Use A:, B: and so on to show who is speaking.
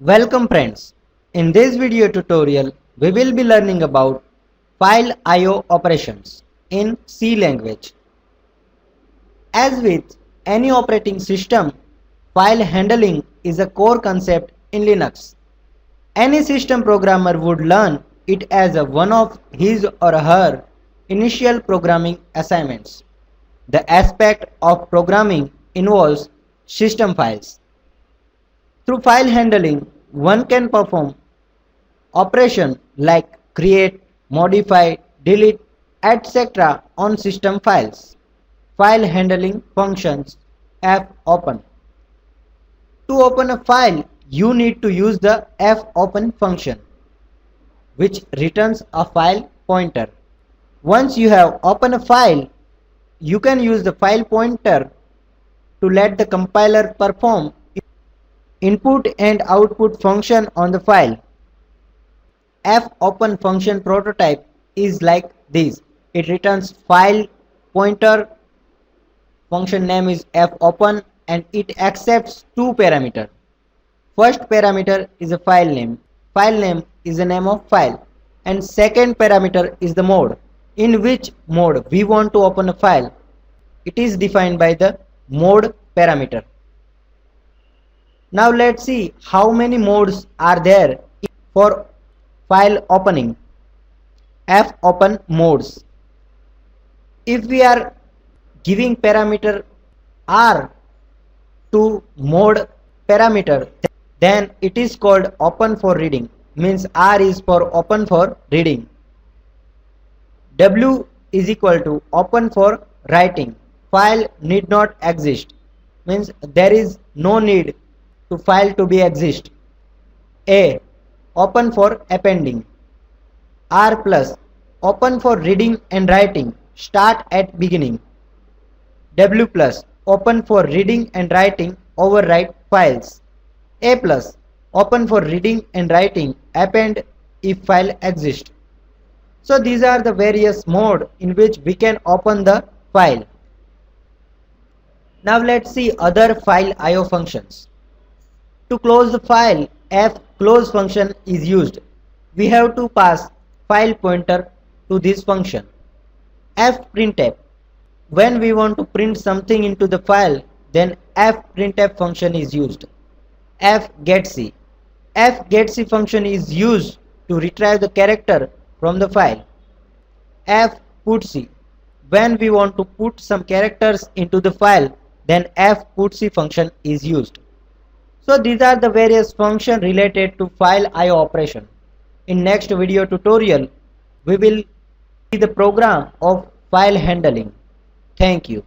A: Welcome friends. In this video tutorial, we will be learning about file I/O operations in C language. As with any operating system, file handling is a core concept in Linux. Any system programmer would learn it as one of his or her initial programming assignments. The aspect of programming involves system files. Through file handling, one can perform operations like create, modify, delete, etc. on system files. File handling functions fopen. To open a file, you need to use the fopen function, which returns a file pointer. Once you have opened a file, you can use the file pointer to let the compiler perform input and output function on the file. Fopen function prototype is like this. It returns file pointer, function name is fopen, and it accepts two parameters. First parameter is a file name. File name is the name of file. And second parameter is the mode. In which mode we want to open a file. It is defined by the mode parameter. Now let's see how many modes are there for file opening. Fopen modes. If we are giving parameter R to mode parameter, then it is called open for reading. Means R is for open for reading. W is equal to open for writing. File need not exist. Means there is no need to file to be exist. A open for appending. R plus open for reading and writing, start at beginning. W plus open for reading and writing, overwrite files. A plus open for reading and writing, append if file exists. So these are the various modes in which we can open the file. Now let's see other file I/O functions. To close the file, fclose function is used. We have to pass file pointer to this function. Fprintf. When we want to print something into the file, then fprintf function is used. Fgetc. Fgetc function is used to retrieve the character from the file. Fputc. When we want to put some characters into the file, then fputc function is used. So these are the various functions related to file I/O operation. In next video tutorial, we will see the program of file handling. Thank you.